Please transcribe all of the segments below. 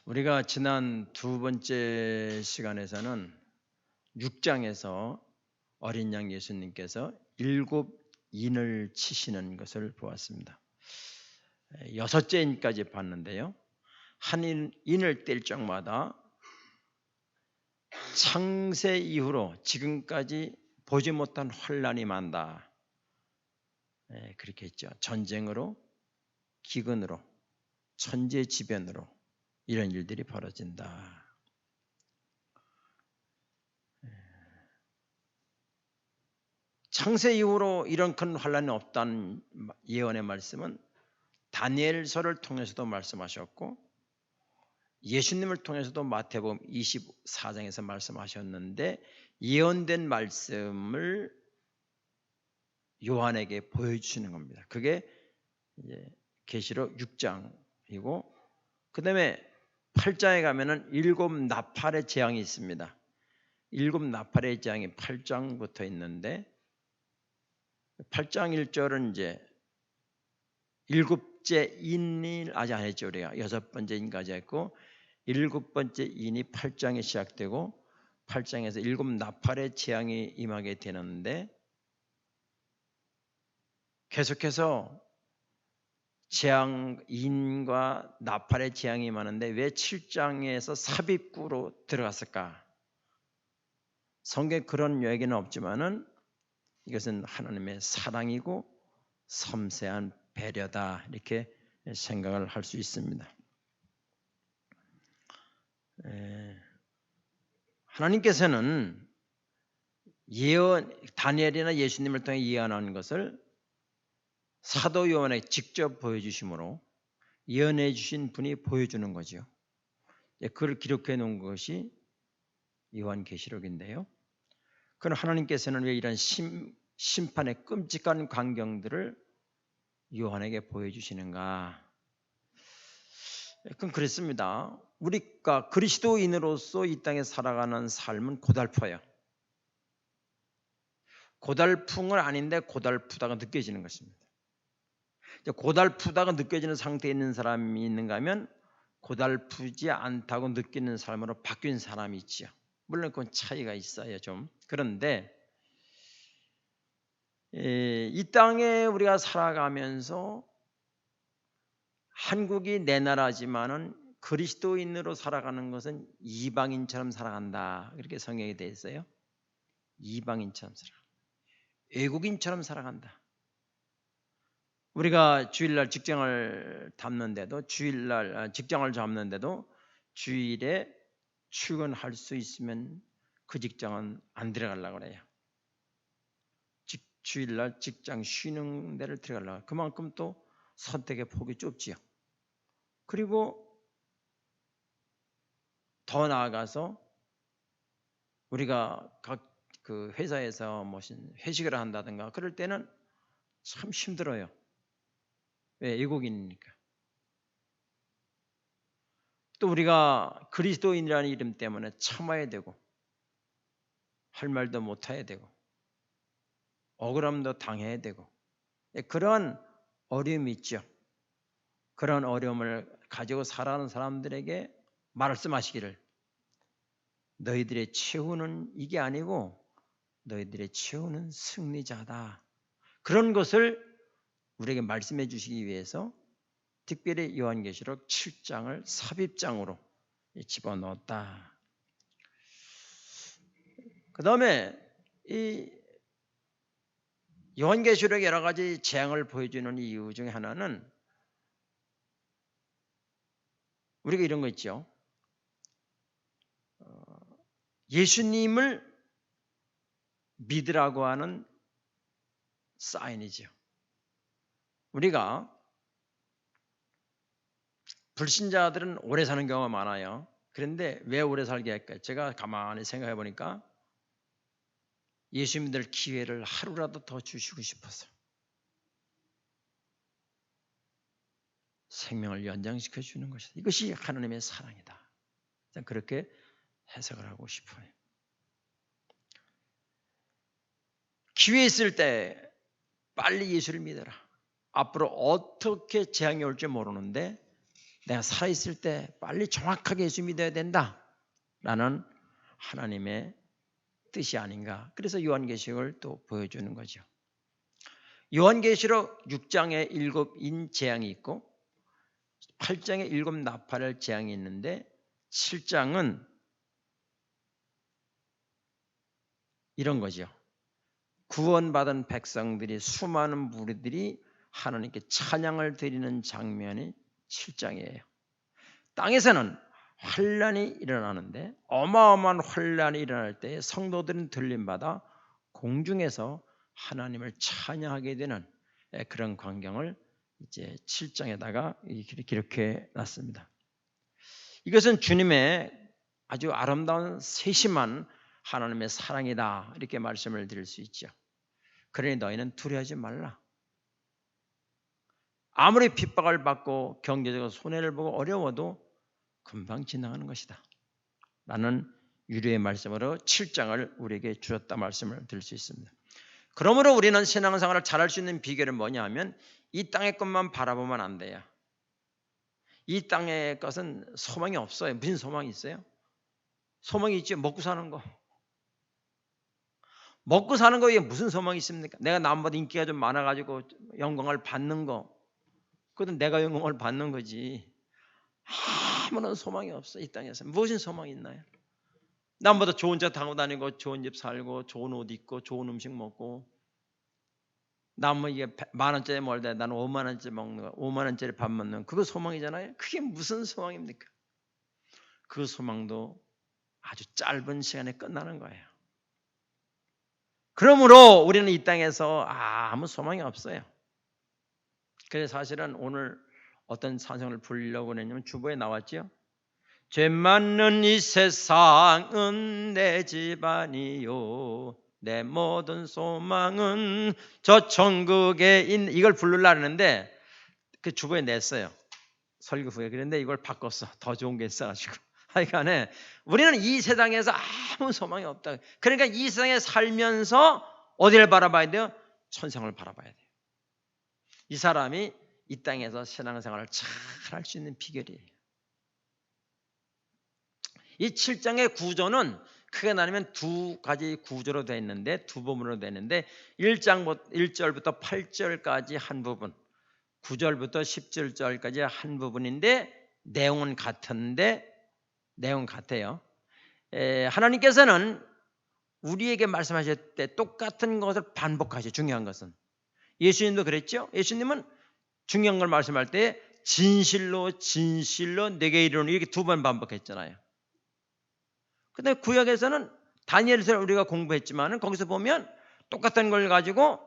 우리가 지난 두 번째 시간에서는 6장에서 어린 양 예수님께서 7인을 치시는 것을 보았습니다. 6째 인까지 봤는데요. 한 인을 뗄 적마다 창세 이후로 지금까지 보지 못한 환난이 많다. 그렇게 했죠. 전쟁으로, 기근으로, 천재지변으로 이런 일들이 벌어진다. 창세 이후로 이런 큰 환란이 없다는 예언의 말씀은 다니엘서를 통해서도 말씀하셨고 예수님을 통해서도 마태복음 24장에서 말씀하셨는데 예언된 말씀을 요한에게 보여주시는 겁니다. 그게 이제 계시록 6장이고 그 다음에 8장에 가면은 7 나팔의 재앙이 있습니다. 7 나팔의 재앙이 8장부터 있는데 8장 1절은 이제 7째 인이 아직 안 했죠. 우리가 6번째 인까지 했고 7번째 인이 8장에 시작되고 8장에서 7 나팔의 재앙이 임하게 되는데 계속해서 재앙 인과 나팔의 재앙이 임하는데 왜 7장에서 삽입구로 들어갔을까? 성경에 그런 얘기는 없지만은 이것은 하나님의 사랑이고 섬세한 배려다 이렇게 생각을 할 수 있습니다. 하나님께서는 다니엘이나 예수님을 통해 예언하는 것을 사도 요한에게 직접 보여주심으로 예언해 주신 분이 보여주는 거죠. 그걸 기록해 놓은 것이 요한계시록인데요. 그럼 하나님께서는 왜 이런 심판의 끔찍한 광경들을 요한에게 보여주시는가? 그건 그렇습니다. 우리가 그리스도인으로서 이 땅에 살아가는 삶은 고달퍼요. 고달픈 건 아닌데 고달프다가 느껴지는 것입니다. 고달프다가 느껴지는 상태에 있는 사람이 있는가 하면 고달프지 않다고 느끼는 사람으로 바뀐 사람이 있죠. 물론 그건 차이가 있어요 좀. 그런데 이 땅에 우리가 살아가면서 한국이 내 나라지만은 그리스도인으로 살아가는 것은 이방인처럼 살아간다. 그렇게 성경에 되어 있어요. 이방인처럼 외국인처럼 살아간다. 우리가 주일날 직장을 잡는데도 주일에 출근할 수 있으면 그 직장은 안 들어가려고 그래요. 주일날 직장 쉬는 데를 들어가려고. 그만큼 또 선택의 폭이 좁지요. 그리고 더 나아가서 우리가 각 그 회사에서 무슨 회식을 한다든가 그럴 때는 참 힘들어요. 왜? 외국인이니까. 또 우리가 그리스도인이라는 이름 때문에 참아야 되고 할 말도 못해야 되고 억울함도 당해야 되고 그런 어려움이 있죠. 그런 어려움을 가지고 살아가는 사람들에게 말씀하시기를 너희들의 최후는 이게 아니고 너희들의 최후는 승리자다. 그런 것을 우리에게 말씀해 주시기 위해서 특별히 요한계시록 7장을 삽입장으로 집어넣었다. 그 다음에 이 요한계시록의 여러 가지 재앙을 보여주는 이유 중에 하나는 우리가 이런 거 있죠. 예수님을 믿으라고 하는 사인이죠. 우리가 불신자들은 오래 사는 경우가 많아요. 그런데 왜 오래 살게 할까요? 제가 가만히 생각해 보니까 예수 믿을 기회를 하루라도 더 주시고 싶어서 생명을 연장시켜 주는 것이다. 이것이 하나님의 사랑이다. 그렇게 해석을 하고 싶어요. 기회 있을 때 빨리 예수를 믿어라. 앞으로 어떻게 재앙이 올지 모르는데 내가 살아있을 때 빨리 정확하게 예수 믿어야 된다라는 하나님의 뜻이 아닌가. 그래서 요한계시록을 또 보여주는 거죠. 요한계시록 6장에 7인 재앙이 있고 8장에 7 나팔의 재앙이 있는데 7장은 이런 거죠. 구원받은 백성들이 수많은 무리들이 하나님께 찬양을 드리는 장면이 7장이에요. 땅에서는 환란이 일어나는데 어마어마한 환란이 일어날 때 성도들은 들림받아 공중에서 하나님을 찬양하게 되는 그런 광경을 이제 7장에다가 이렇게 기록해 놨습니다. 이것은 주님의 아주 아름다운 세심한 하나님의 사랑이다 이렇게 말씀을 드릴 수 있죠. 그러니 너희는 두려워하지 말라. 아무리 핍박을 받고 경제적으로 손해를 보고 어려워도 금방 지나가는 것이다 라는 유리의 말씀으로 7장을 우리에게 주었다 말씀을 드릴 수 있습니다. 그러므로 우리는 신앙생활을 잘할 수 있는 비결은 뭐냐 하면 이 땅의 것만 바라보면 안 돼요. 이 땅의 것은 소망이 없어요. 무슨 소망이 있어요? 소망이 있지. 먹고 사는 거. 먹고 사는 거에 무슨 소망이 있습니까? 내가 남보다 인기가 좀 많아가지고 영광을 받는 거. 그것은 내가 영광을 받는 거지. 아무런 소망이 없어. 이 땅에서. 무슨 소망이 있나요? 남보다 좋은 차 타고 다니고 좋은 집 살고 좋은 옷 입고 좋은 음식 먹고 남은 이게 10,000원짜리 멀다 나는 50,000원짜리 먹는 거 50,000원짜리 밥 먹는 거 그거 소망이잖아요. 그게 무슨 소망입니까? 그 소망도 아주 짧은 시간에 끝나는 거예요. 그러므로 우리는 이 땅에서 아무 소망이 없어요. 그래서 사실은 오늘 어떤 찬송을 부르려고 했냐면 주보에 나왔죠. 죄 많은 이 세상은 내 집안이요 내 모든 소망은 저 천국에 있는 이걸 부르려고 했는데 그 주보에 냈어요. 설교 후에. 그런데 이걸 바꿨어. 더 좋은 게 있어가지고. 하여간에 우리는 이 세상에서 아무 소망이 없다. 그러니까 이 세상에 살면서 어디를 바라봐야 돼요? 천상을 바라봐야 돼요. 이 사람이 이 땅에서 신앙생활을 잘 할 수 있는 비결이에요. 이 7장의 구조는 크게 나누면 두 가지 구조로 되어 있는데 두 부분으로 되어 있는데 1절부터 8절까지 한 부분 9절부터 17절까지 한 부분인데 내용은 같은데 내용 같아요. 하나님께서는 우리에게 말씀하실 때 똑같은 것을 반복하셔. 중요한 것은 예수님도 그랬죠. 예수님은 중요한 걸 말씀할 때 진실로 진실로 내게 이르노니 이렇게 2번 반복했잖아요. 근데 구약에서는 다니엘서를 우리가 공부했지만 거기서 보면 똑같은 걸 가지고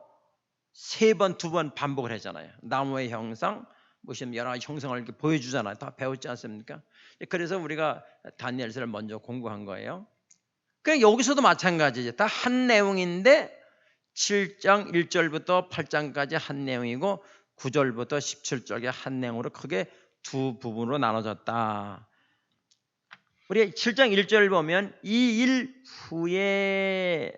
3번, 2번 반복을 하잖아요. 나무의 형상, 무슨 여러 가지 형상을 이렇게 보여주잖아요. 다 배웠지 않습니까? 그래서 우리가 다니엘서를 먼저 공부한 거예요. 그냥 여기서도 마찬가지죠. 다 한 내용인데 7장 1절부터 8장까지 한 내용이고 9절부터 17절까지 한 내용으로 크게 두 부분으로 나눠졌다. 우리 7장 1절 보면 이 일 후에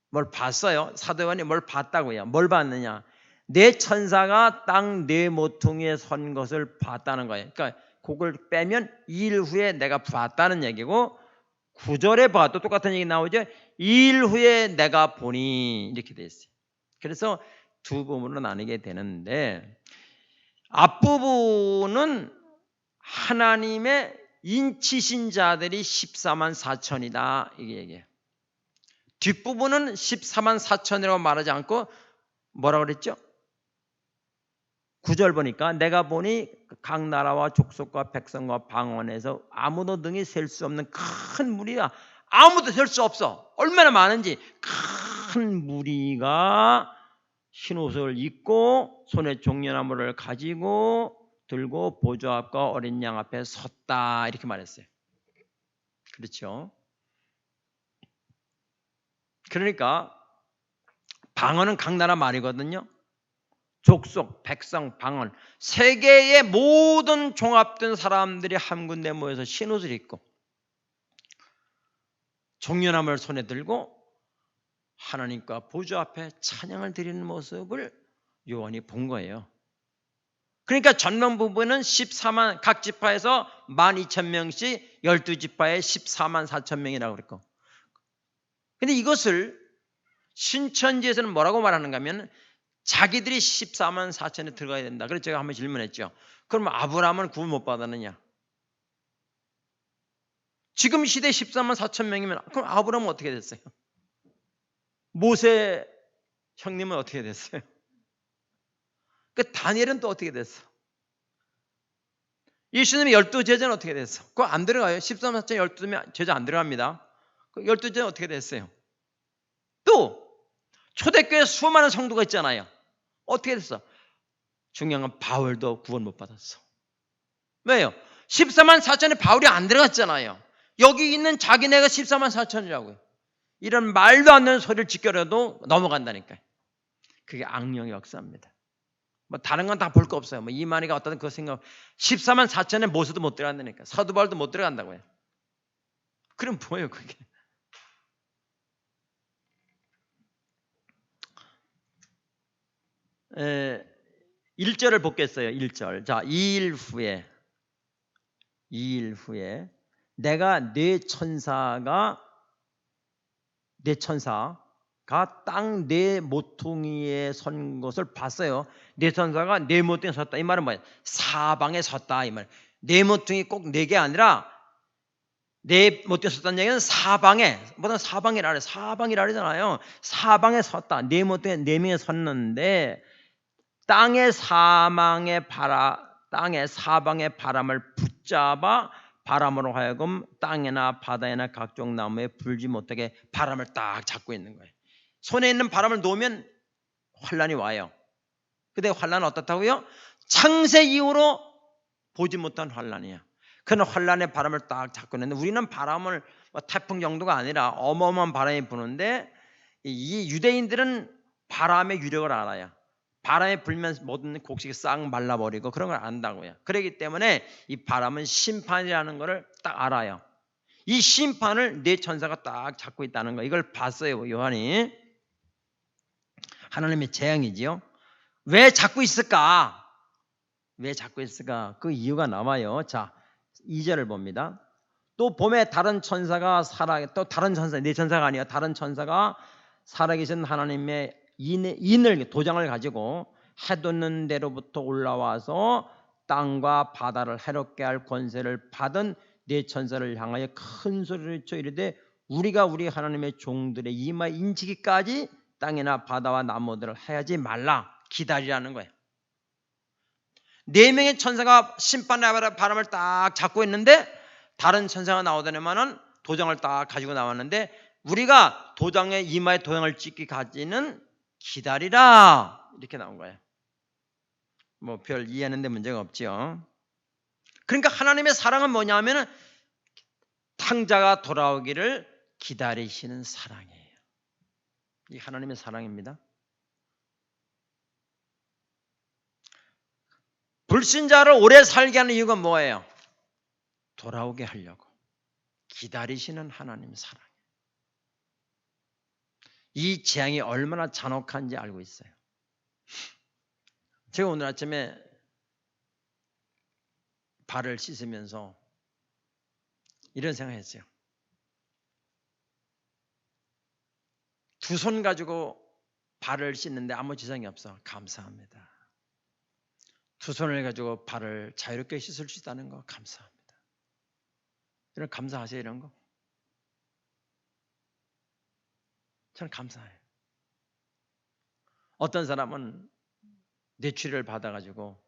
뭘 봤어요. 사도 요한이 뭘 봤다고요. 뭘 봤느냐. 내 천사가 땅 네 모퉁이에 선 것을 봤다는 거예요. 그러니까 그걸 빼면 이 일 후에 내가 봤다는 얘기고 9절에 봐도 똑같은 얘기 나오죠. 이 일 후에 내가 보니 이렇게 돼 있어요. 그래서 두 부분으로 나뉘게 되는데 앞부분은 하나님의 인치신 자들이 14만 4천이다 이게 얘기해요. 뒷부분은 14만 4천이라고 말하지 않고 뭐라고 그랬죠? 9절 보니까 내가 보니 각 나라와 족속과 백성과 방언에서 아무도 능히 셀 수 없는 큰 무리가 아무도 셀 수 없어. 얼마나 많은지 큰 무리가 흰옷을 입고 손에 종려나무를 가지고 들고 보좌 앞과 어린 양 앞에 섰다 이렇게 말했어요. 그렇죠? 그러니까 방언은 각 나라 말이거든요. 족속, 백성, 방언 세계의 모든 종합된 사람들이 한 군데 모여서 흰옷을 입고 종려나무를 손에 들고 하나님과 보좌 앞에 찬양을 드리는 모습을 요한이 본 거예요. 그러니까 전명 부부는 14만, 각 지파에서 12,000명씩 12지파에 14만 4천 명이라고 그랬고. 근데 이것을 신천지에서는 뭐라고 말하는가 하면 자기들이 14만 4천에 들어가야 된다. 그래서 제가 한번 질문했죠. 그럼 아브라함은 구원 못 받았느냐? 지금 시대 14만 4천 명이면 그럼 아브라함은 어떻게 됐어요? 모세 형님은 어떻게 됐어요? 그 다니엘은 또 어떻게 됐어? 예수님의 12제자는 어떻게 됐어? 그거 안 들어가요. 14만 4천 12제자 안 들어갑니다. 그 12제자는 어떻게 됐어요? 또 초대교회 수많은 성도가 있잖아요. 어떻게 됐어? 중요한 건 바울도 구원 못 받았어. 왜요? 14만 4천에 바울이 안 들어갔잖아요. 여기 있는 자기네가 14만 4천이라고요. 이런 말도 안 되는 소리를 지켜려도 넘어간다니까요. 그게 악령의 역사입니다. 뭐 다른 건 다 볼 거 없어요. 뭐 이만희가 어떤 그 생각 14만 4천에 모세도 못 들어간다니까. 사도 바울도 못 들어간다고요. 그럼 뭐예요 그게? 에, 1절을 보겠어요. 1절. 자, 2일 후에 내가 네 천사가 땅 네 모퉁이에 선 것을 봤어요. 네 천사가 네 모퉁이에 섰다. 이 말은 뭐예요? 사방에 섰다. 이 말. 네 모퉁이 꼭 네 개 아니라 네 모퉁이에 섰다는 얘기는 사방에, 뭐든 사방이라 그래. 사방이라 그러잖아요. 사방에 섰다. 네 모퉁이에 네 명이 섰는데 땅의 사방의 바람을 붙잡아 바람으로 하여금 땅이나 바다에나 각종 나무에 불지 못하게 바람을 딱 잡고 있는 거예요. 손에 있는 바람을 놓으면 환란이 와요. 근데 환란은 어떻다고요? 창세 이후로 보지 못한 환란이야. 그런 환란의 바람을 딱 잡고 있는데 우리는 바람을 태풍 정도가 아니라 어마어마한 바람이 부는데 이 유대인들은 바람의 유력을 알아요. 바람이 불면 모든 곡식이 싹 말라버리고 그런 걸 안다고요. 그렇기 때문에 이 바람은 심판이라는 것을 딱 알아요. 이 심판을 네 천사가 딱 잡고 있다는 거 이걸 봤어요. 요한이. 하나님의 재앙이지요. 왜 잡고 있을까? 왜 잡고 있을까? 그 이유가 나와요. 자, 2절을 봅니다. 또 봄에 다른 천사가 또 다른 천사, 네 천사가 아니야. 다른 천사가 살아계신 하나님의 도장을 가지고 해돋는 데로부터 올라와서 땅과 바다를 해롭게 할 권세를 받은 네 천사를 향하여 큰 소리를 외쳐 이르되 우리가 우리 하나님의 종들의 이마에 인치기까지 땅이나 바다와 나무들을 해하지 말라. 기다리라는 거예요. 네 명의 천사가 심판의 바람을 딱 잡고 있는데 다른 천사가 나오더니만은 도장을 딱 가지고 나왔는데 우리가 도장에 이마에 도장을 찍기까지는 기다리라 이렇게 나온 거예요. 뭐 별 이해하는 데 문제가 없죠. 그러니까 하나님의 사랑은 뭐냐면은 탕자가 돌아오기를 기다리시는 사랑이에요. 이 하나님의 사랑입니다. 불신자를 오래 살게 하는 이유가 뭐예요? 돌아오게 하려고 기다리시는 하나님의 사랑. 이 재앙이 얼마나 잔혹한지 알고 있어요. 제가 오늘 아침에 발을 씻으면서 이런 생각했어요. 두 손 가지고 발을 씻는데 아무 지장이 없어. 감사합니다. 두 손을 가지고 발을 자유롭게 씻을 수 있다는 거 감사합니다. 이런 감사하세요 이런 거? 저는 감사해요. 어떤 사람은 뇌출혈을 받아가지고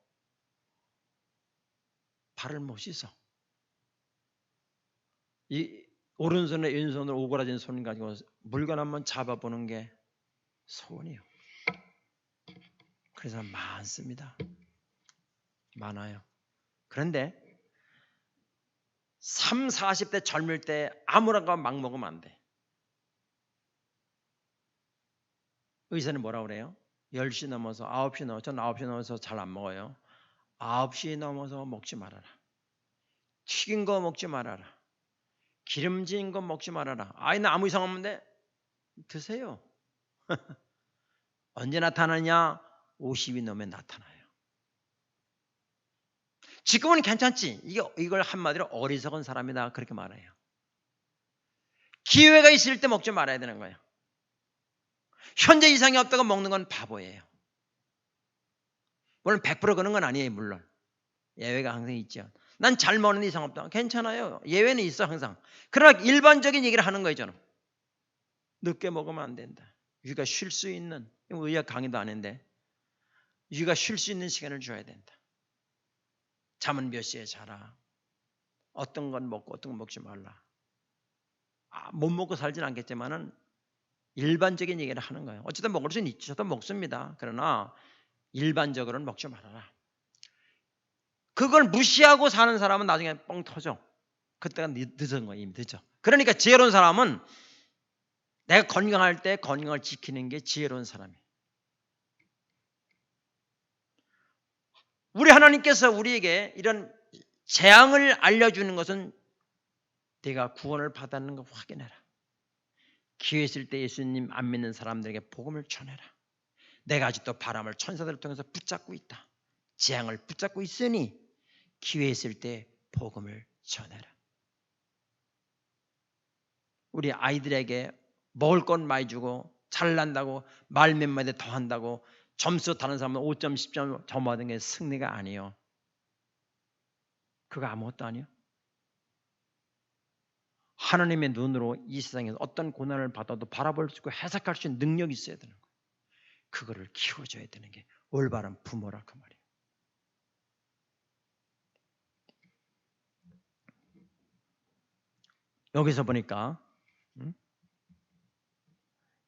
발을 못 씻어. 이 오른손에 왼손으로 오그라진 손 가지고 물건 한번 잡아보는 게 소원이에요. 그래서 많습니다. 많아요. 그런데 3, 40대 젊을 때 아무거나 막 먹으면 안 돼. 의사는 뭐라고 그래요? 10시 넘어서 9시 넘어서 저는 9시 넘어서 잘 안 먹어요. 9시 넘어서 먹지 말아라. 튀긴 거 먹지 말아라. 기름진 거 먹지 말아라. 나 아무 이상 없는데 드세요. 언제 나타나냐? 50이 넘으면 나타나요. 지금은 괜찮지. 이걸 한마디로 어리석은 사람이다 그렇게 말해요. 기회가 있을 때 먹지 말아야 되는 거예요. 현재 이상이 없다고 먹는 건 바보예요. 물론 100% 그런 건 아니에요. 물론 예외가 항상 있죠. 난 잘 먹는 이상 없다. 괜찮아요. 예외는 있어 항상. 그러나 일반적인 얘기를 하는 거예요. 저는 늦게 먹으면 안 된다. 우리가 쉴 수 있는, 의학 강의도 아닌데 우리가 쉴 수 있는 시간을 줘야 된다. 잠은 몇 시에 자라. 어떤 건 먹고 어떤 건 먹지 말라. 못 먹고 살진 않겠지만은 일반적인 얘기를 하는 거예요. 어쨌든 먹을 수는 있죠. 저도 먹습니다. 그러나 일반적으로는 먹지 말아라. 그걸 무시하고 사는 사람은 나중에 뻥 터져. 그때가 늦은 거예요. 이미 늦어. 그러니까 지혜로운 사람은 내가 건강할 때 건강을 지키는 게 지혜로운 사람이에요. 우리 하나님께서 우리에게 이런 재앙을 알려주는 것은 내가 구원을 받았는 거 확인해라. 기회 있을 때 예수님 안 믿는 사람들에게 복음을 전해라. 내가 아직도 바람을 천사들을 통해서 붙잡고 있다. 재앙을 붙잡고 있으니 기회 있을 때 복음을 전해라. 우리 아이들에게 먹을 건 많이 주고 잘난다고 말 몇 마디 더 한다고 점수 다른 사람은 5점 10점 더 받은 게 승리가 아니에요. 그거 아무것도 아니에요. 하나님의 눈으로 이 세상에서 어떤 고난을 받아도 바라볼 수 있고 해석할 수 있는 능력이 있어야 되는 거예요. 그거를 키워줘야 되는 게 올바른 부모라 그 말이에요. 여기서 보니까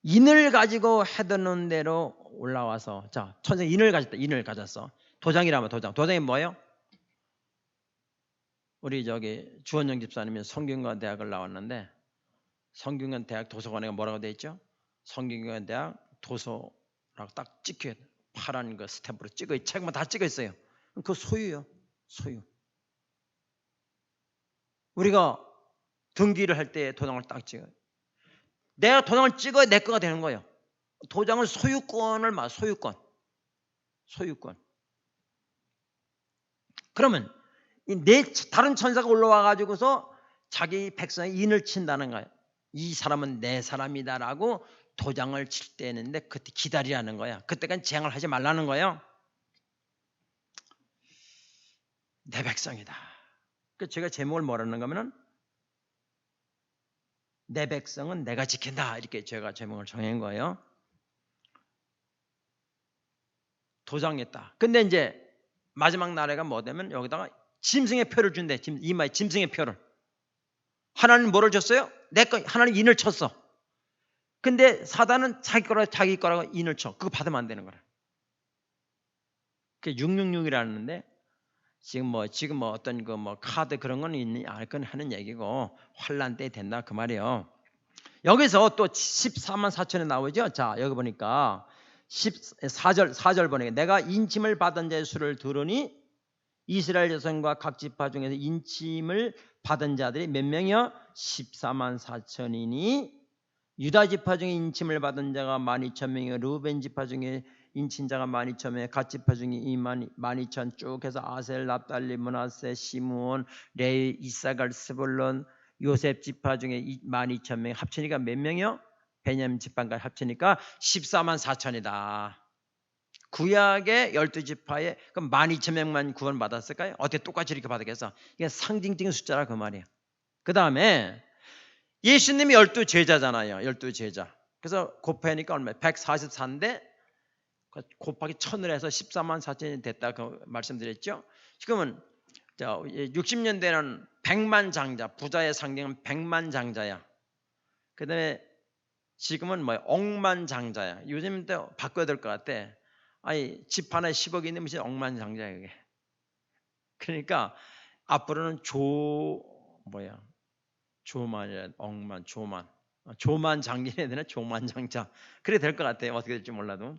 인을 가지고 해놓은 대로 올라와서 자 천생 인을 가졌다. 인을 가졌어. 도장이라면 도장이 뭐예요? 우리 주원영 집사님이 성균관 대학을 나왔는데 성균관 대학 도서관에 뭐라고 돼 있죠? 성균관 대학 도서라고 딱 찍혀 파란 그 스탬프로 찍어 책만 다 찍어 있어요. 그거 소유요. 소유. 우리가 등기를 할 때 도장을 딱 찍어요. 내가 도장을 찍어야 내 거가 되는 거예요. 도장은 소유권을 소유권. 그러면 다른 천사가 올라와 가지고서 자기 백성의 인을 친다는 거예요. 이 사람은 내 사람이다라고 도장을 칠 때 했는데 그때 기다리라는 거야. 그때까지 재앙을 하지 말라는 거예요. 내 백성이다. 그 제가 제목을 뭐라는 거면은 내 백성은 내가 지킨다. 이렇게 제가 제목을 정한 거예요. 도장했다. 근데 이제 마지막 날에가 뭐 되면 여기다가 짐승의 표를 준대. 이마에 짐승의 표를. 하나님 뭐를 줬어요? 하나님 인을 쳤어. 근데 사단은 자기 거라고 인을 쳐. 그거 받으면 안 되는 거라. 그게 666이라는데 지금 어떤 카드 그런 건 있니? 그건 하는 얘기고 환란 때 된다 그 말이에요. 여기서 또 14만 4천에 나오죠. 자 여기 보니까 4절 보니까 내가 인침을 받은 자의 수를 들으니 이스라엘 자손과 각 지파 중에서 인침을 받은 자들이 몇 명이요? 14만 4천이니 유다 지파 중에 인침을 받은 자가 12,000명이요 르우벤 지파 중에 인친자가 12,000명, 갓 지파 중에 12,000 쭉 해서 아셀, 납달리, 므낫세, 시므온, 레위, 이사갈, 스불론, 요셉 지파 중에 12,000명 합치니까 몇 명이요? 베냐민 지파까지 합치니까 14만 4천이다. 구약의 12지파에 그럼 12,000명만 구원 받았을까요? 어떻게 똑같이 이렇게 받았겠어? 이게 상징적인 숫자라 그 말이에요. 그 다음에 예수님이 12제자잖아요. 12제자. 그래서 곱하니까 얼마예요? 144인데 곱하기 1000을 해서 14만 4천이 됐다 그 말씀드렸죠. 지금은 60년대는 100만 장자, 부자의 상징은 100만 장자야. 그 다음에 지금은 억만 장자야. 요즘도 바꿔야 될 것 같아. 집 하나에 10억이 있는 무슨 억만 장자야 그게. 그러니까 앞으로는 조만이라 억만 조만 장자해야 되나 조만 장자 그래 될 것 같아요. 어떻게 될지 몰라도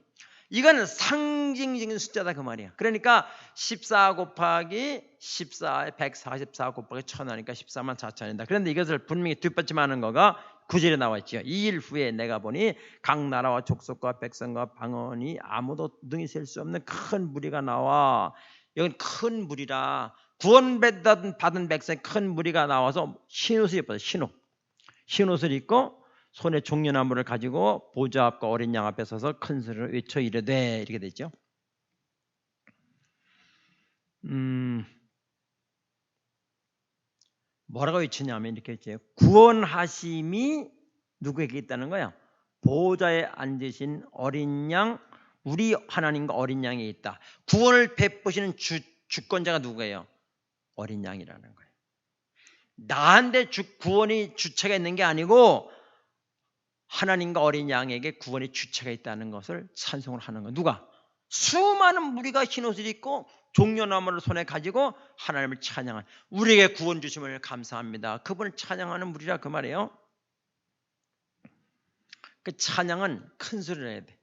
이거는 상징적인 숫자다 그 말이야. 그러니까 14 곱하기 14에 144 곱하기 1000 하니까 14만 4천이다. 그런데 이것을 분명히 뒷받침하는 거가 9절에 나와 있죠. 2일 후에 내가 보니 각 나라와 족속과 백성과 방언이 아무도 능히 셀 수 없는 큰 무리가 나와. 여긴 큰 무리라 구원받은 백성의 큰 무리가 나와서 흰옷을 입었어요. 흰옷을 입고 손에 종려나무를 가지고 보좌 앞과 어린 양 앞에 서서 큰 소리로 외쳐 이르되, 이렇게 되죠. 뭐라고 외치냐면 이렇게 했죠. 구원하심이 누구에게 있다는 거야? 보좌에 앉으신 어린 양, 우리 하나님과 어린 양이 있다. 구원을 베푸시는 주권자가 누구예요? 어린 양이라는 거예요. 나한테 구원이 주체가 있는 게 아니고 하나님과 어린 양에게 구원의 주체가 있다는 것을 찬송을 하는 거예요. 누가? 수많은 무리가 흰옷을 입고 종려나무를 손에 가지고 하나님을 찬양한, 우리에게 구원 주심을 감사합니다, 그분을 찬양하는 무리라 그 말이에요. 그 찬양은 큰 소리를 해야 돼.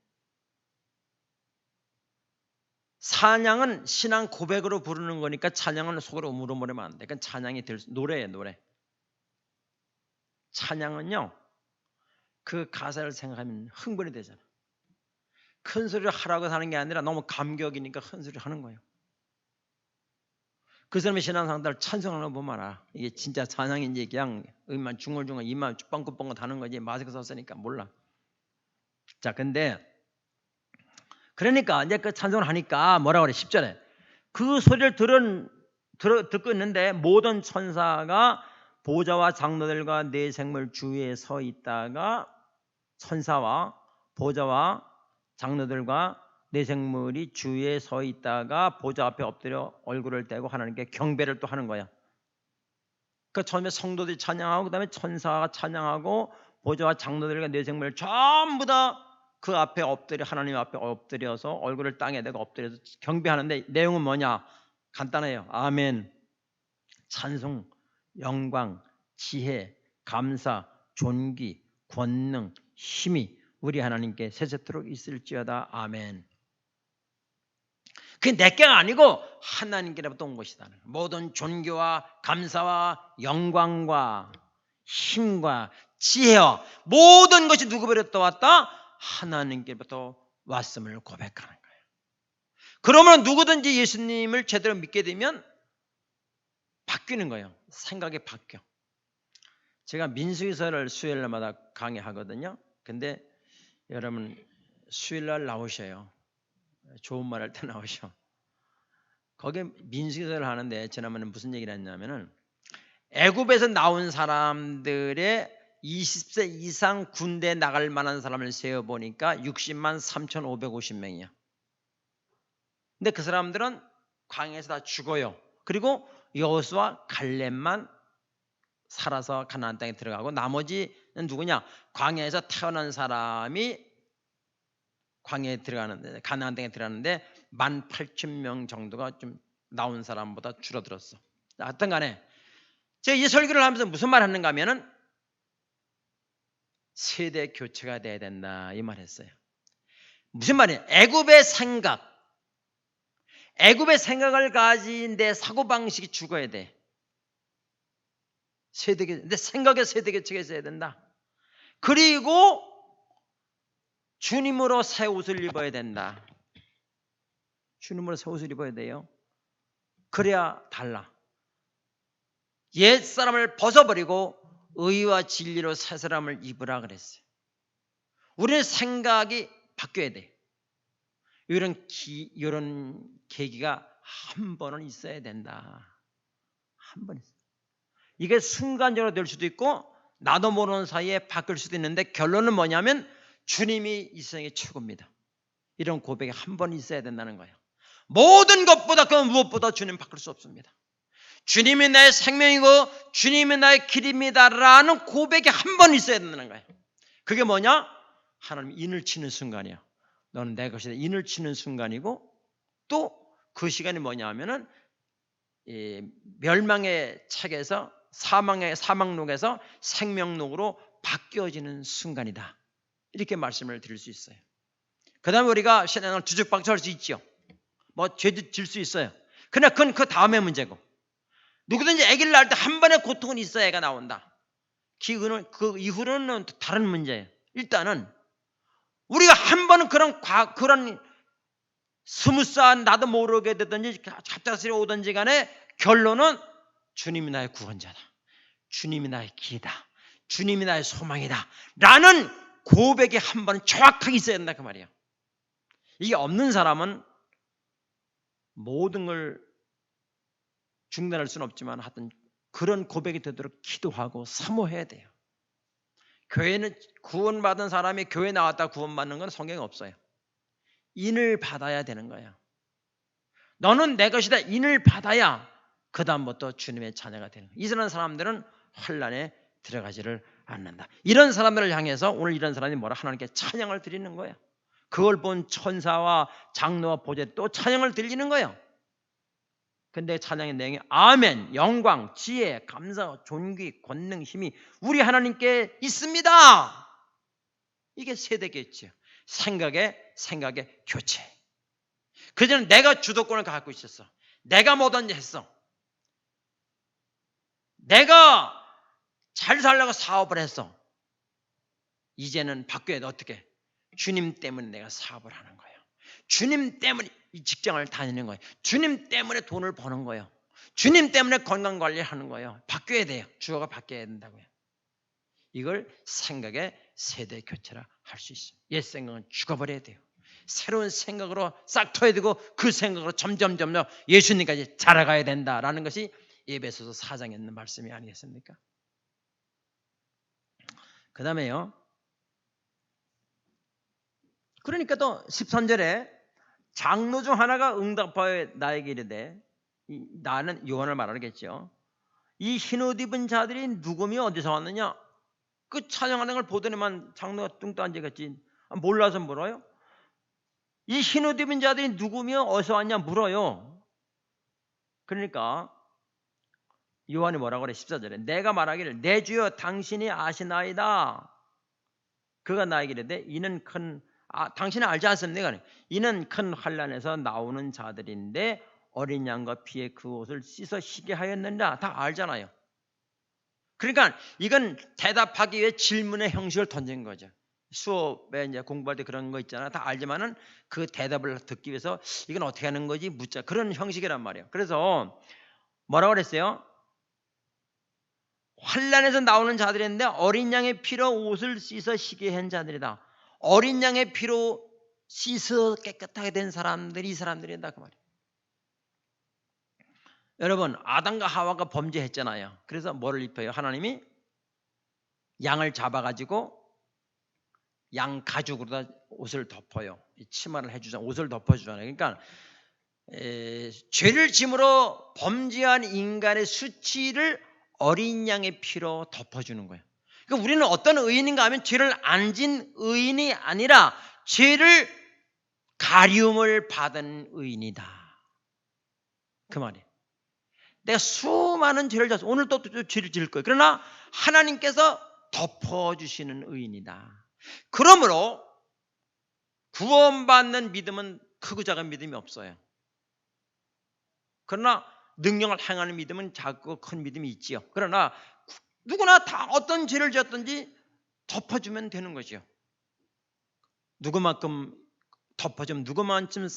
찬양은 신앙 고백으로 부르는 거니까 찬양은 속으로 우물우물하면 안 돼. 그건 찬양이 노래예요, 노래. 찬양은요, 그 가사를 생각하면 흥분이 되잖아. 큰 소리를 하라고 하는 게 아니라 너무 감격이니까 큰 소리를 하는 거예요. 그 사람의 신앙상태를 찬송하는 거 보면 알아. 이게 진짜 찬양인지 그냥 입만 중얼중얼 입만 뻥긋뻥긋 하는 거지 마스크 썼으니까 몰라. 자, 근데 그러니까 이제 그 찬송을 하니까 뭐라고 그래? 10절에 그 소리를 듣고 있는데 모든 천사가 보좌와 장로들과 네 생물 주위에 서 있다가, 천사와 보좌와 장로들과 네 생물이 주위에 서 있다가 보좌 앞에 엎드려 얼굴을 대고 하나님께 경배를 또 하는 거야. 그 처음에 성도들이 찬양하고 그다음에 천사가 찬양하고 보좌와 장로들과 네 생물 전부 다 그 앞에 엎드려, 하나님 앞에 엎드려서 얼굴을 땅에 대고 엎드려서 경배하는데 내용은 뭐냐? 간단해요. 아멘, 찬송, 영광, 지혜, 감사, 존귀, 권능, 힘이 우리 하나님께 세세토록 있을지어다. 아멘. 그게 내게가 아니고 하나님께로부터 온 것이다. 모든 존귀와 감사와 영광과 힘과 지혜와 모든 것이 누구로부터 왔다? 하나님께로부터 왔음을 고백하는 거예요. 그러면 누구든지 예수님을 제대로 믿게 되면 바뀌는 거예요. 생각이 바뀌어. 제가 민수기서를 수요일마다 강의하거든요. 근데 여러분 수요일날 나오셔요. 좋은 말 할 때 나오셔. 거기에 민수기서를 하는데 지난번에 무슨 얘기를 했냐면은 애굽에서 나온 사람들의 20세 이상 군대 나갈 만한 사람을 세어보니까 60만 3,550명이야. 근데 그 사람들은 광야에서 다 죽어요. 그리고 여호수아 갈렙만 살아서 가나안 땅에 들어가고 나머지는 누구냐? 광야에서 태어난 사람이 광야에 들어가는데, 가나안 땅에 들어가는데 18,000명 정도가 좀 나온 사람보다 줄어들었어. 하여튼 간에 제가 이 설교를 하면서 무슨 말 하는가 하면은 세대 교체가 돼야 된다 이 말 했어요. 무슨 말이에요? 애굽의 생각을 가진 내 사고방식이 죽어야 돼. 내 생각의 세대 교체가 있어야 된다. 그리고 주님으로 새 옷을 입어야 된다. 주님으로 새 옷을 입어야 돼요. 그래야 달라. 옛사람을 벗어버리고 의와 진리로 새 사람을 입으라 그랬어요. 우리의 생각이 바뀌어야 돼. 이런 계기가 한 번은 있어야 된다. 한 번 있어요. 이게 순간적으로 될 수도 있고 나도 모르는 사이에 바뀔 수도 있는데 결론은 뭐냐면 주님이 이 세상의 최고입니다. 이런 고백이 한 번 있어야 된다는 거예요. 모든 것보다 그 무엇보다 주님 바꿀 수 없습니다. 주님이 나의 생명이고 주님이 나의 길입니다라는 고백이 한 번 있어야 된다는 거예요. 그게 뭐냐? 하나님 인을 치는 순간이야. 너는 내 것이다. 인을 치는 순간이고 또 그 시간이 뭐냐 하면은 멸망의 책에서 사망록에서 생명록으로 바뀌어지는 순간이다. 이렇게 말씀을 드릴 수 있어요. 그 다음에 우리가 신앙을 뒤죽박죽할 수 있죠. 뭐 죄도 질 수 있어요. 그러나 그건 그 다음의 문제고, 누구든지 아기를 낳을 때 한 번의 고통은 있어야 애가 나온다. 그 이후로는 다른 문제예요. 일단은 우리가 한 번은 그런 스무스한 나도 모르게 되든지 갑작스레 오든지 간에 결론은 주님이 나의 구원자다. 주님이 나의 길이다. 주님이 나의 소망이다. 라는 고백이 한 번은 정확하게 있어야 된다 그 말이에요. 이게 없는 사람은 모든 걸 중단할 수는 없지만 하여튼 그런 고백이 되도록 기도하고 사모해야 돼요. 교회는 구원받은 사람이 교회 나왔다 구원받는 건 성경에 없어요. 인을 받아야 되는 거예요. 너는 내 것이다. 인을 받아야 그 다음부터 주님의 자녀가 되는 거예요. 이런 사람들은 환난에 들어가지를 않는다. 이런 사람들을 향해서 오늘 이런 사람이 뭐라 하나님께 찬양을 드리는 거예요. 그걸 본 천사와 장로와 보좌 또 찬양을 드리는 거예요. 근데 찬양의 내용이 아멘, 영광, 지혜, 감사, 존귀, 권능, 힘이 우리 하나님께 있습니다. 이게 세대겠죠. 생각의 교체. 그전에 내가 주도권을 갖고 있었어. 내가 뭐든지 했어. 내가 잘 살려고 사업을 했어. 이제는 바뀌어야 돼. 어떻게? 주님 때문에 내가 사업을 하는 거예요. 주님 때문에 이 직장을 다니는 거예요. 주님 때문에 돈을 버는 거예요. 주님 때문에 건강관리를 하는 거예요. 바뀌어야 돼요. 주어가 바뀌어야 된다고요. 이걸 생각의 세대 교체라 할 수 있어요. 옛 생각은 죽어버려야 돼요. 새로운 생각으로 싹 터야 되고 그 생각으로 점점 예수님까지 자라가야 된다라는 것이 에베소서 4장에 있는 말씀이 아니겠습니까? 그 다음에요. 그러니까 또 13절에 장로 중 하나가 응답하여 나에게 이르되, 나는 요한을 말하겠죠. 이 흰옷 입은 자들이 누구며 어디서 왔느냐? 그 찬양하는 걸 보더니만 장로가 뚱뚱 앉아있지. 몰라서 물어요. 이 흰옷 입은 자들이 누구며 어디서 왔냐 물어요. 그러니까 요한이 뭐라고 그래? 14절에 내가 말하기를 내 주여 당신이 아시나이다. 그가 나에게 이르되 이는 당신은 알지 않습니까? 이는 큰 환난에서 나오는 자들인데 어린 양과 피에 그 옷을 씻어 희게 하였느니라. 다 알잖아요. 그러니까 이건 대답하기 위해 질문의 형식을 던진 거죠. 수업에 이제 공부할 때 그런 거 있잖아. 다 알지만은 그 대답을 듣기 위해서 이건 어떻게 하는 거지 묻자. 그런 형식이란 말이에요. 그래서 뭐라고 그랬어요? 환난에서 나오는 자들인데 어린 양의 피로 옷을 씻어 희게 한 자들이다. 어린 양의 피로 씻어 깨끗하게 된 사람들이 이 사람들이다 그 말이에요. 여러분 아담과 하와가 범죄했잖아요. 그래서 뭐를 입혀요? 하나님이 양을 잡아가지고 양 가죽으로 옷을 덮어요. 치마를 해주잖아요. 옷을 덮어주잖아요. 그러니까 죄를 짐으로 범죄한 인간의 수치를 어린 양의 피로 덮어주는 거예요. 그러니까 우리는 어떤 의인인가 하면 죄를 안 진 의인이 아니라 죄를 가리움을 받은 의인이다. 그 말이에요. 내가 수많은 죄를 졌어. 오늘 또 죄를 지을 거예요. 그러나 하나님께서 덮어주시는 의인이다. 그러므로 구원받는 믿음은 크고 작은 믿음이 없어요. 그러나 능력을 행하는 믿음은 작고 큰 믿음이 있지요. 그러나 누구나 다 어떤 죄를 지었든지 덮어주면 되는 거죠. 누구만큼 덮어주면 누구만큼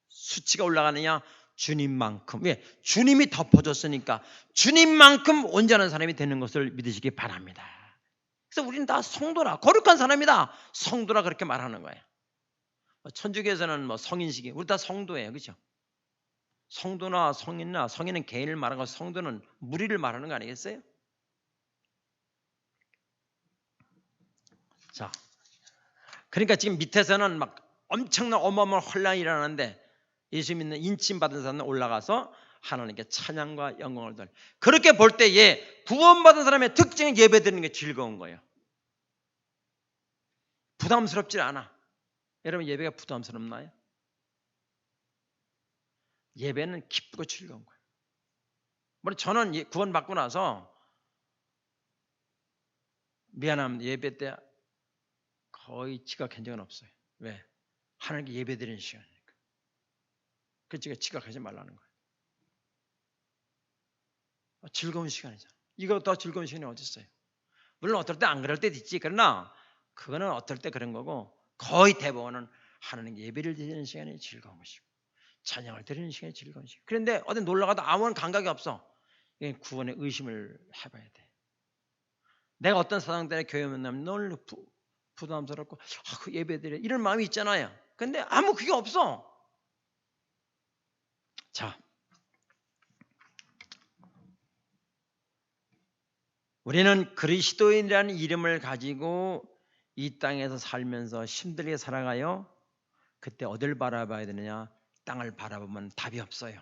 수치가 올라가느냐? 주님만큼. 왜? 주님이 덮어줬으니까 주님만큼 온전한 사람이 되는 것을 믿으시기 바랍니다. 그래서 우리는 다 성도라, 거룩한 사람이다. 성도라 그렇게 말하는 거예요. 천주교에서는 뭐 성인식이 우리 다 성도예요. 그렇죠? 성도나 성인이나 성인은 개인을 말하고 성도는 무리를 말하는 거 아니겠어요? 자, 그러니까 지금 밑에서는 막 엄청난 어마어마한 혼란이 일어나는데 예수 믿는 인침 받은 사람은 올라가서 하나님께 찬양과 영광을 돌려. 그렇게 볼 때에 구원받은 사람의 특징은 예배드리는 게 즐거운 거예요. 부담스럽지 않아. 여러분 예배가 부담스럽나요? 예배는 기쁘고 즐거운 거예요. 물론 저는 구원받고 나서 미안합니다. 예배 때 거의 지각한 적은 없어요. 왜? 하나님께 예배드리는 시간이니까. 그치가 지각하지 말라는 거예요. 즐거운 시간이잖아요. 이거보다 즐거운 시간이 어디 있어요? 물론 어떨 때 안 그럴 때도 있지. 그러나 그거는 어떨 때 그런 거고 거의 대부분은 하나님께 예배를 드리는 시간이 즐거운 것이고 찬양을 드리는 시간이 즐거운 시간. 그런데 어디 놀러 가도 아무런 감각이 없어. 이게 구원의 의심을 해봐야 돼. 내가 어떤 사상 때문에 교회 만나면 널 부담스럽고 그 예배드려 이런 마음이 있잖아요. 근데 아무 그게 없어. 자, 우리는 그리스도인이라는 이름을 가지고 이 땅에서 살면서 힘들게 살아가요. 그때 어딜 바라봐야 되느냐? 땅을 바라보면 답이 없어요.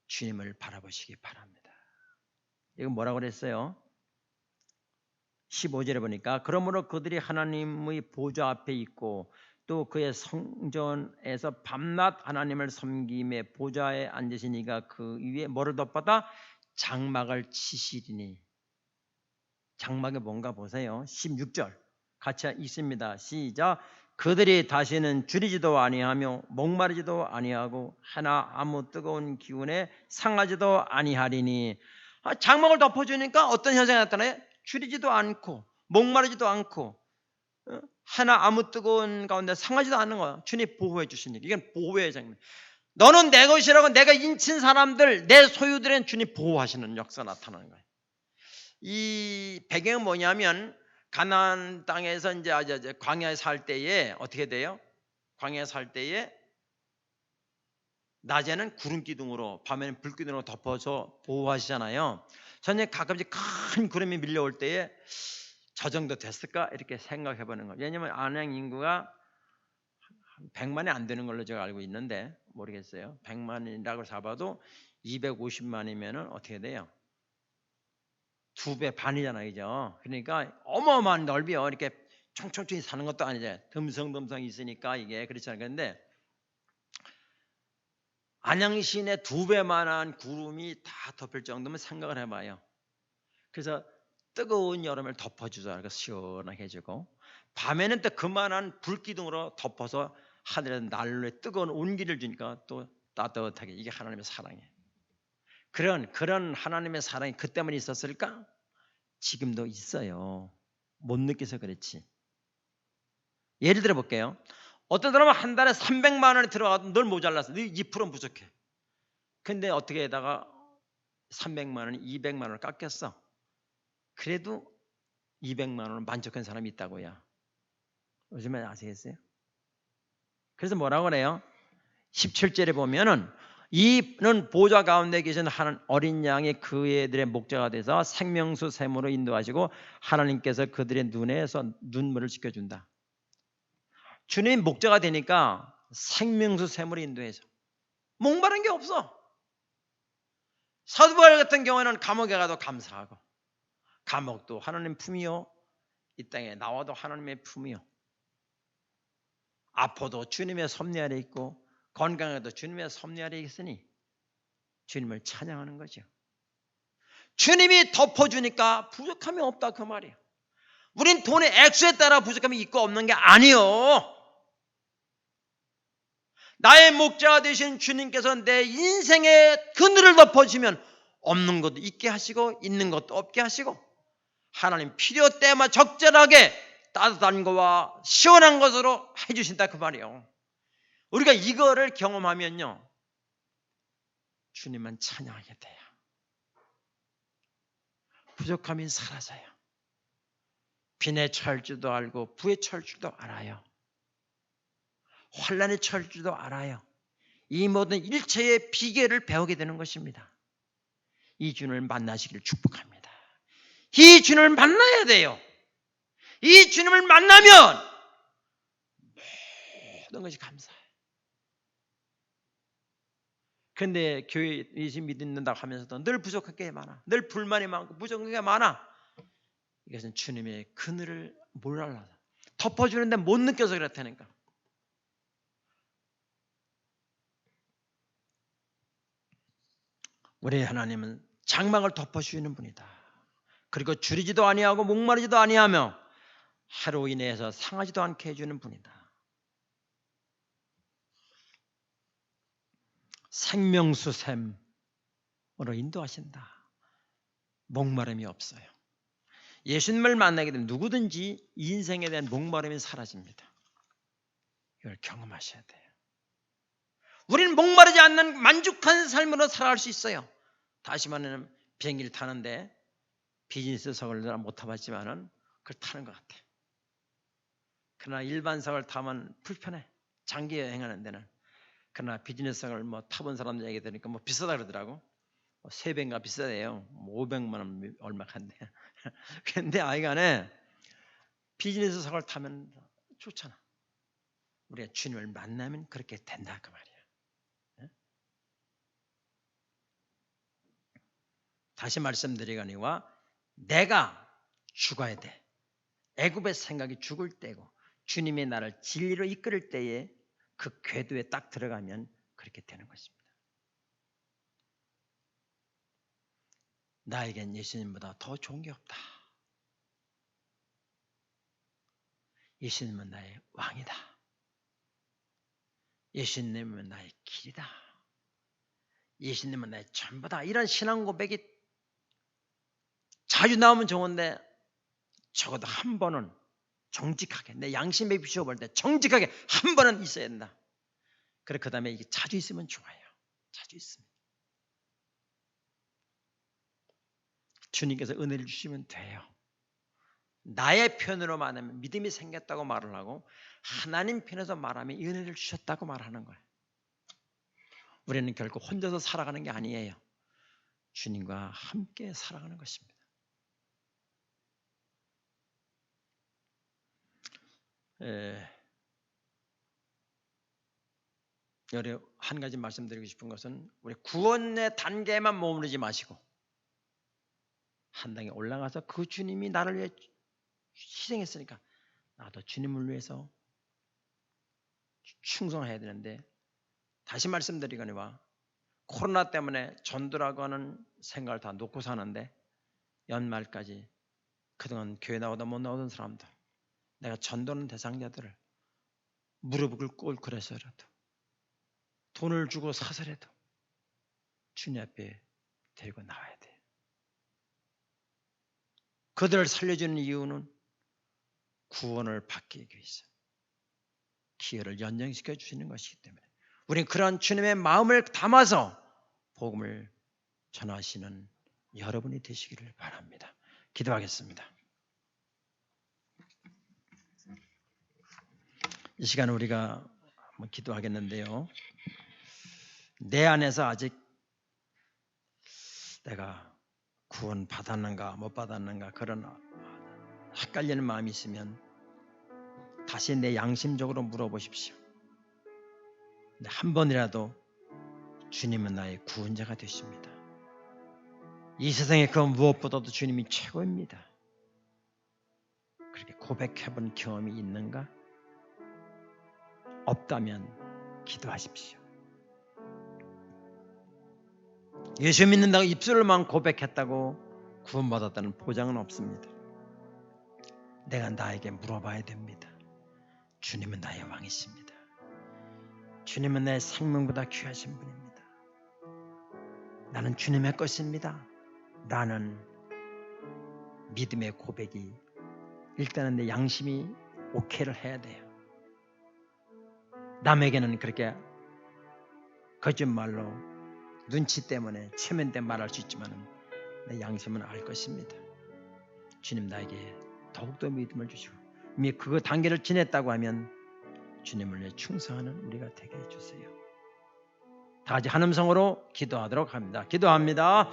주님을 바라보시기 바랍니다. 이건 뭐라고 그랬어요? 15절에 보니까 그러므로 그들이 하나님의 보좌 앞에 있고 또 그의 성전에서 밤낮 하나님을 섬김에 보좌에 앉으시니가 그 위에 뭐를 덮었다? 장막을 치시리니. 장막이 뭔가 보세요. 16절 같이 있습니다. 시작. 그들이 다시는 줄이지도 아니하며 목마르지도 아니하고 하나 아무 뜨거운 기운에 상하지도 아니하리니. 장막을 덮어주니까 어떤 현상이 나타나요? 줄이지도 않고 목마르지도 않고 하나 아무 뜨거운 가운데 상하지도 않는 거야. 주님 보호해 주시니까. 이건 보호의 장면. 너는 내 것이라고 내가 인친 사람들 내 소유들은 주님 보호하시는 역사가 나타나는 거예요. 이 배경은 뭐냐면 가나안 땅에서 이제 광야에 살 때에 어떻게 돼요? 광야에 살 때에 낮에는 구름 기둥으로 밤에는 불 기둥으로 덮어서 보호하시잖아요. 저는 가끔씩 큰 구름이 밀려올 때에 저 정도 됐을까 이렇게 생각해 보는 거예요. 왜냐하면 안양 인구가 100만이 안 되는 걸로 제가 알고 있는데 모르겠어요. 100만이라고 잡아도 250만이면 어떻게 돼요? 2배 반이잖아요. 그죠? 그러니까 어마어마한 넓이요. 이렇게 총총총히 사는 것도 아니죠. 듬성듬성 있으니까 이게 그렇지 않아요. 그런데 안양시내 2배만한 구름이 다 덮일 정도면 생각을 해봐요. 그래서 뜨거운 여름을 덮어주자. 그래서 시원하게 해주고 밤에는 또 그만한 불기둥으로 덮어서 하늘에 난로에 뜨거운 온기를 주니까 또 따뜻하게. 이게 하나님의 사랑이에요. 그런 하나님의 사랑이 그때만 있었을까? 지금도 있어요. 못 느껴서 그렇지. 예를 들어 볼게요. 어떤 사람은 한 달에 300만 원이 들어가도 늘 모자라서 늘 2% 부족해. 근데 어떻게 하다가 300만 원, 200만 원을 깎였어. 그래도 200만 원은 만족한 사람이 있다고요. 요즘에 아시겠어요? 그래서 뭐라고 그래요? 17절에 보면은 이는 보좌 가운데 계신 한 어린 양이 그 애들의 목자가 돼서 생명수 샘으로 인도하시고 하나님께서 그들의 눈에서 눈물을 지켜준다. 주님 목자가 되니까 생명수 샘으로 인도해서 목마른 게 없어. 사도 바울 같은 경우에는 감옥에 가도 감사하고 감옥도 하나님 품이요 이 땅에 나와도 하나님의 품이요 아파도 주님의 섭리 아래 있고 건강해도 주님의 섭리 아래 있으니 주님을 찬양하는 거죠. 주님이 덮어주니까 부족함이 없다 그 말이에요. 우린 돈의 액수에 따라 부족함이 있고 없는 게 아니요. 나의 목자가 되신 주님께서 내 인생의 그늘을 덮어주면 없는 것도 있게 하시고 있는 것도 없게 하시고 하나님 필요 때만 적절하게 따뜻한 것과 시원한 것으로 해주신다 그 말이에요. 우리가 이거를 경험하면요 주님만 찬양하게 돼요. 부족함이 사라져요. 빈에 처할 줄도 알고 부에 처할 줄도 알아요. 환난에 처할 줄도 알아요. 이 모든 일체의 비결을 배우게 되는 것입니다. 이 주님을 만나시기를 축복합니다. 이 주님을 만나야 돼요. 이 주님을 만나면 모든 것이 감사해요. 그런데 교회 예수 믿는다고 하면서도 늘 부족한 게 많아. 늘 불만이 많고 부족한 게 많아. 이것은 주님의 그늘을 몰라서 덮어주는데 못 느껴서 그렇다니까. 우리 하나님은 장막을 덮어주시는 분이다. 그리고 줄이지도 아니하고 목마르지도 아니하며 하루 인해서 상하지도 않게 해주는 분이다. 생명수 샘으로 인도하신다. 목마름이 없어요. 예수님을 만나게 되면 누구든지 인생에 대한 목마름이 사라집니다. 이걸 경험하셔야 돼요. 우리는 목마르지 않는 만족한 삶으로 살아갈 수 있어요. 다시 말하면 비행기를 타는데 비즈니스석을 못 타봤지만은 그걸 타는 것 같아. 그러나 일반석을 타면 불편해. 장기 여행하는 데는. 그러나 비즈니스석을 뭐 타본 사람들 얘기 들으니까 뭐 비싸다 그러더라고. 3배인가 비싸대요. 500만 원 얼마 한데. 근데 아이간에 비즈니스석을 타면 좋잖아. 우리가 주님을 만나면 그렇게 된다 그 말이야. 다시 말씀드리거니와 내가 죽어야 돼. 애굽의 생각이 죽을 때고 주님이 나를 진리로 이끌을 때에 그 궤도에 딱 들어가면 그렇게 되는 것입니다. 나에겐 예수님보다 더 좋은 게 없다. 예수님은 나의 왕이다. 예수님은 나의 길이다. 예수님은 나의 전부다. 이런 신앙 고백이 자주 나오면 좋은데 적어도 한 번은 정직하게 내 양심에 비추어볼 때 정직하게 한 번은 있어야 된다. 그래 그 다음에 이게 자주 있으면 좋아요. 자주 있으면 주님께서 은혜를 주시면 돼요. 나의 편으로 말하면 믿음이 생겼다고 말을 하고 하나님 편에서 말하면 은혜를 주셨다고 말하는 거예요. 우리는 결코 혼자서 살아가는 게 아니에요. 주님과 함께 살아가는 것입니다. 한 가지 말씀드리고 싶은 것은 우리 구원의 단계에만 머무르지 마시고 한 단계 올라가서 그 주님이 나를 위해 희생했으니까 나도 주님을 위해서 충성해야 되는데 다시 말씀드리거니와 코로나 때문에 전도라고 하는 생각을 다 놓고 사는데 연말까지 그동안 교회 나오다 못 나오던 사람들 내가 전도하는 대상자들을 무릎을 꿇고 그래서라도 돈을 주고 사서라도 주님 앞에 데리고 나와야 돼. 그들을 살려주는 이유는 구원을 받기 위해서 기회를 연장시켜 주시는 것이기 때문에 우리는 그런 주님의 마음을 담아서 복음을 전하시는 여러분이 되시기를 바랍니다. 기도하겠습니다. 이 시간 우리가 한번 기도하겠는데요. 내 안에서 아직 내가 구원 받았는가 못 받았는가 그런 헷갈리는 마음이 있으면 다시 내 양심적으로 물어보십시오. 한 번이라도 주님은 나의 구원자가 되십니다. 이 세상에 그 무엇보다도 주님이 최고입니다. 그렇게 고백해본 경험이 있는가? 없다면 기도하십시오. 예수 믿는다고 입술로만 고백했다고 구원받았다는 보장은 없습니다. 내가 나에게 물어봐야 됩니다. 주님은 나의 왕이십니다. 주님은 나의 생명보다 귀하신 분입니다. 나는 주님의 것입니다. 라는 믿음의 고백이 일단은 내 양심이 오케이를 해야 돼요. 남에게는 그렇게 거짓말로 눈치 때문에 체면 때문에 말할 수 있지만 내 양심은 알 것입니다. 주님 나에게 더욱더 믿음을 주시고 이미 그 단계를 지냈다고 하면 주님을 위해 충성하는 우리가 되게 해주세요. 다 같이 한 음성으로 기도하도록 합니다. 기도합니다.